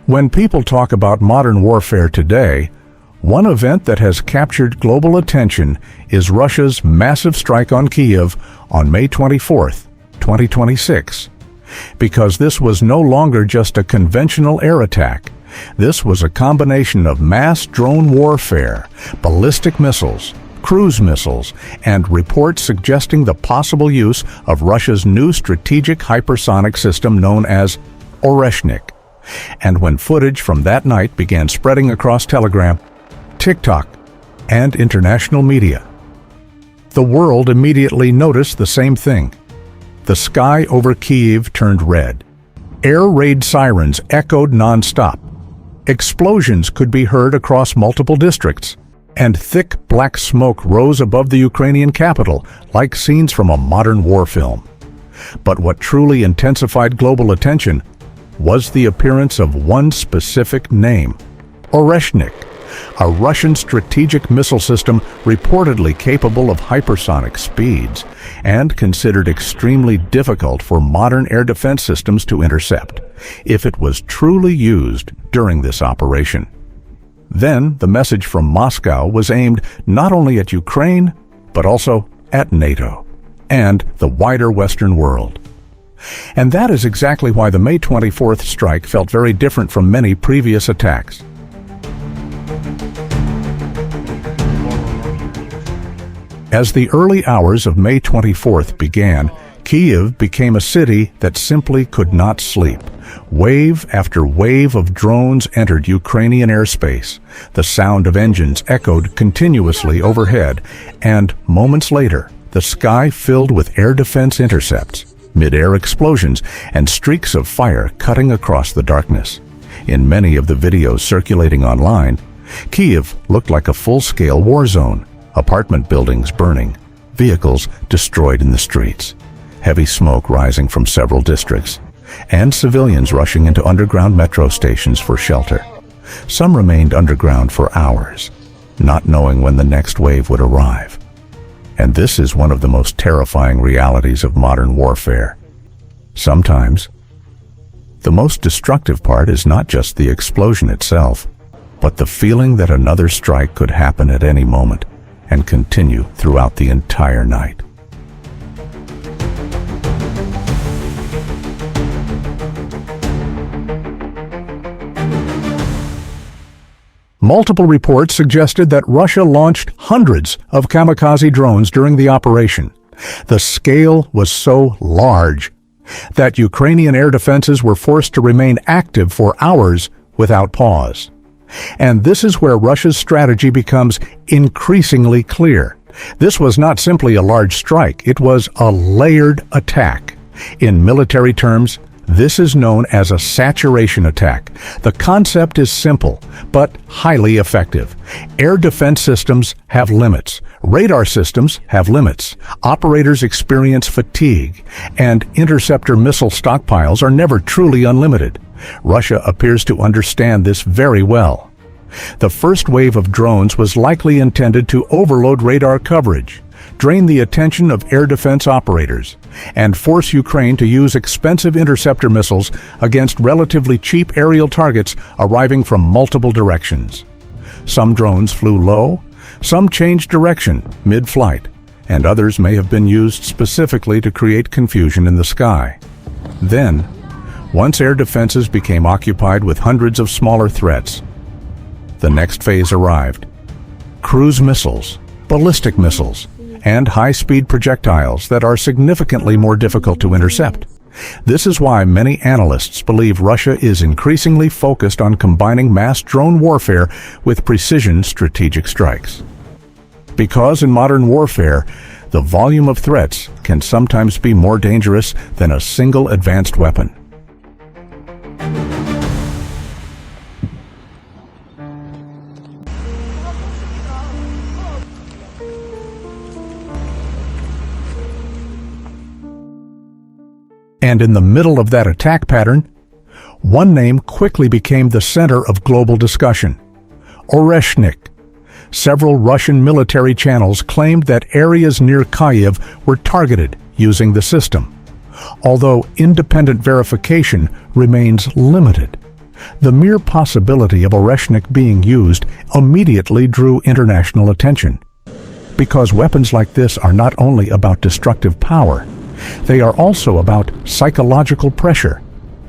When people talk about modern warfare today, one event that has captured global attention is Russia's massive strike on Kyiv on May 24, 2026. Because this was no longer just a conventional air attack. This was a combination of mass drone warfare, ballistic missiles, cruise missiles, and reports suggesting the possible use of Russia's new strategic hypersonic system known as Oreshnik. And when footage from that night began spreading across Telegram, TikTok, and international media, the world immediately noticed the same thing. The sky over Kyiv turned red. Air raid sirens echoed nonstop. Explosions could be heard across multiple districts, and thick black smoke rose above the Ukrainian capital like scenes from a modern war film. But what truly intensified global attention was the appearance of one specific name, Oreshnik, a Russian strategic missile system reportedly capable of hypersonic speeds and considered extremely difficult for modern air defense systems to intercept if it was truly used during this operation. Then the message from Moscow was aimed not only at Ukraine, but also at NATO and the wider Western world. And that is exactly why the May 24th strike felt very different from many previous attacks. As the early hours of May 24th began, Kyiv became a city that simply could not sleep. Wave after wave of drones entered Ukrainian airspace. The sound of engines echoed continuously overhead, and moments later, the sky filled with air defense intercepts, mid-air explosions, and streaks of fire cutting across the darkness. In many of the videos circulating online, Kyiv looked like a full-scale war zone. Apartment buildings burning, vehicles destroyed in the streets, heavy smoke rising from several districts, and civilians rushing into underground metro stations for shelter. Some remained underground for hours, not knowing when the next wave would arrive. And this is one of the most terrifying realities of modern warfare. Sometimes, the most destructive part is not just the explosion itself, but the feeling that another strike could happen at any moment and continue throughout the entire night. Multiple reports suggested that Russia launched hundreds of kamikaze drones during the operation. The scale was so large that Ukrainian air defenses were forced to remain active for hours without pause. And this is where Russia's strategy becomes increasingly clear. This was not simply a large strike, it was a layered attack. In military terms, this is known as a saturation attack. The concept is simple, but highly effective. Air defense systems have limits. Radar systems have limits. Operators experience fatigue, and interceptor missile stockpiles are never truly unlimited. Russia appears to understand this very well. The first wave of drones was likely intended to overload radar coverage, drain the attention of air defense operators, and force Ukraine to use expensive interceptor missiles against relatively cheap aerial targets arriving from multiple directions. Some drones flew low, some changed direction mid-flight, and others may have been used specifically to create confusion in the sky. Then, once air defenses became occupied with hundreds of smaller threats, the next phase arrived. Cruise missiles, ballistic missiles, and high-speed projectiles that are significantly more difficult to intercept. This is why many analysts believe Russia is increasingly focused on combining mass drone warfare with precision strategic strikes. Because in modern warfare, the volume of threats can sometimes be more dangerous than a single advanced weapon. And in the middle of that attack pattern, one name quickly became the center of global discussion: Oreshnik. Several Russian military channels claimed that areas near Kyiv were targeted using the system, although independent verification remains limited. The mere possibility of Oreshnik being used immediately drew international attention, because weapons like this are not only about destructive power, they are also about psychological pressure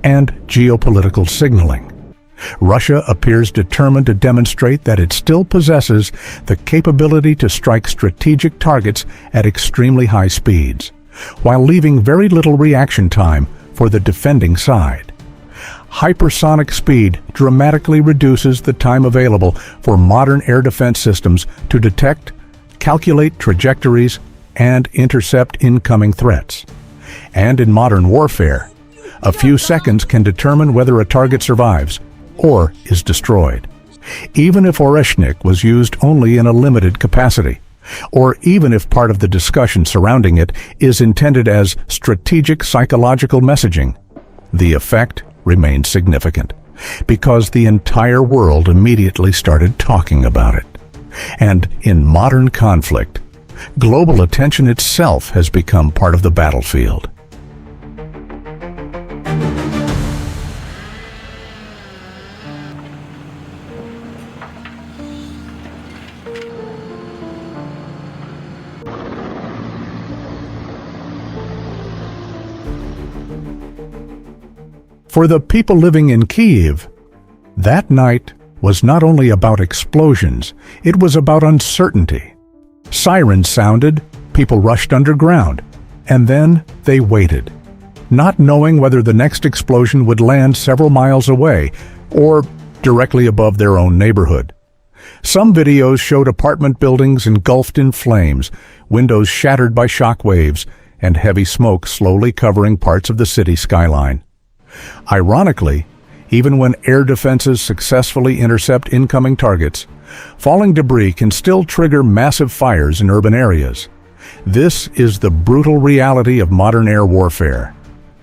and geopolitical signaling. Russia appears determined to demonstrate that it still possesses the capability to strike strategic targets at extremely high speeds, while leaving very little reaction time for the defending side. Hypersonic speed dramatically reduces the time available for modern air defense systems to detect, calculate trajectories, and intercept incoming threats. And in modern warfare, a few seconds can determine whether a target survives or is destroyed. Even if Oreshnik was used only in a limited capacity, or even if part of the discussion surrounding it is intended as strategic psychological messaging, the effect remained significant, because the entire world immediately started talking about it. And in modern conflict, global attention itself has become part of the battlefield. For the people living in Kyiv, that night was not only about explosions, it was about uncertainty. Sirens sounded, people rushed underground, and then they waited, not knowing whether the next explosion would land several miles away or directly above their own neighborhood. Some videos showed apartment buildings engulfed in flames, windows shattered by shock waves, and heavy smoke slowly covering parts of the city skyline. Ironically, even when air defenses successfully intercept incoming targets, falling debris can still trigger massive fires in urban areas. This is the brutal reality of modern air warfare.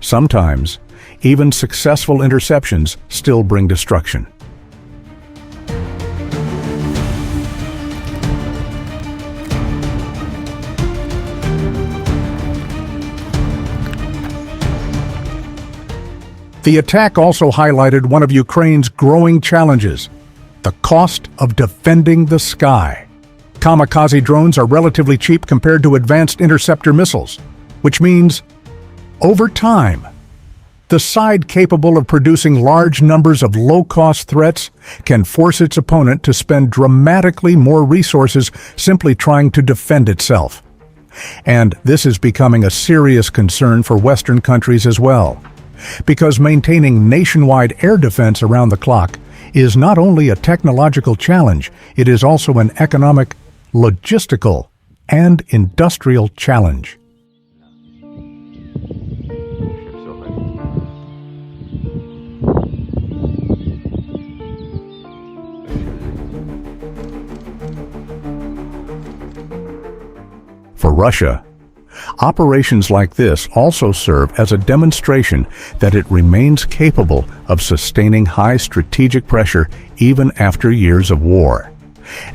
Sometimes, even successful interceptions still bring destruction. The attack also highlighted one of Ukraine's growing challenges: the cost of defending the sky. Kamikaze drones are relatively cheap compared to advanced interceptor missiles, which means, over time, the side capable of producing large numbers of low-cost threats can force its opponent to spend dramatically more resources simply trying to defend itself. And this is becoming a serious concern for Western countries as well, because maintaining nationwide air defense around the clock is not only a technological challenge, it is also an economic, logistical, and industrial challenge. For Russia, operations like this also serve as a demonstration that it remains capable of sustaining high strategic pressure even after years of war.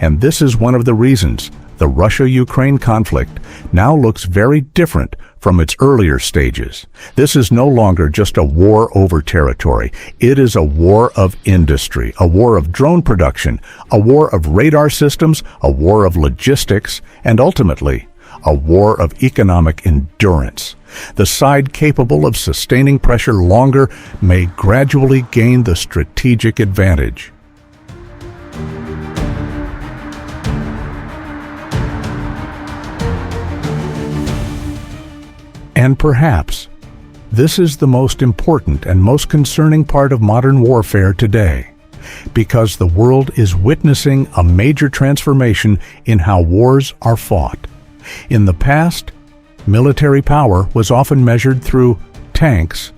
And this is one of the reasons the Russia-Ukraine conflict now looks very different from its earlier stages. This is no longer just a war over territory. It is a war of industry, a war of drone production, a war of radar systems, a war of logistics, and ultimately, a war of economic endurance. The side capable of sustaining pressure longer may gradually gain the strategic advantage. And perhaps, this is the most important and most concerning part of modern warfare today, because the world is witnessing a major transformation in how wars are fought. In the past, military power was often measured through tanks,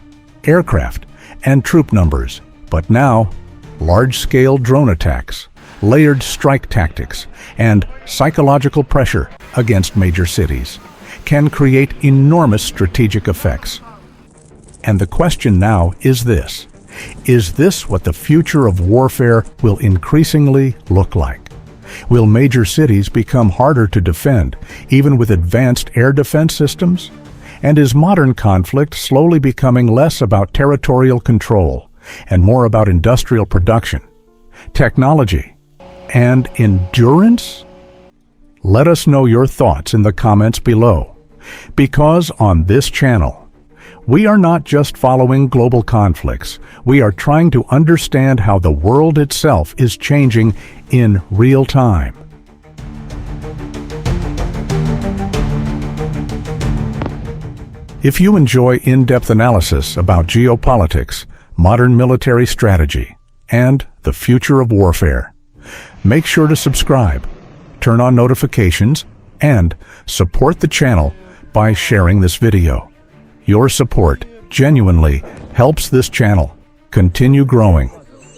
aircraft, and troop numbers. But now, large-scale drone attacks, layered strike tactics, and psychological pressure against major cities can create enormous strategic effects. And the question now is this: is this what the future of warfare will increasingly look like? Will major cities become harder to defend, even with advanced air defense systems? And is modern conflict slowly becoming less about territorial control and more about industrial production, technology, and endurance? Let us know your thoughts in the comments below, because on this channel, we are not just following global conflicts, we are trying to understand how the world itself is changing in real time. If you enjoy in-depth analysis about geopolitics, modern military strategy, and the future of warfare, make sure to subscribe, turn on notifications, and support the channel by sharing this video. Your support genuinely helps this channel continue growing.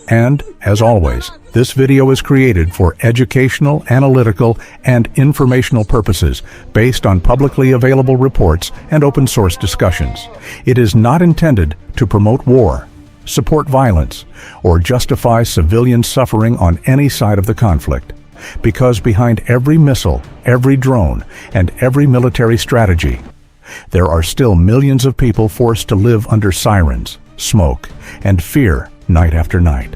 And, as always, this video is created for educational, analytical, and informational purposes based on publicly available reports and open-source discussions. It is not intended to promote war, support violence, or justify civilian suffering on any side of the conflict. Because behind every missile, every drone, and every military strategy, there are still millions of people forced to live under sirens, smoke, and fear night after night.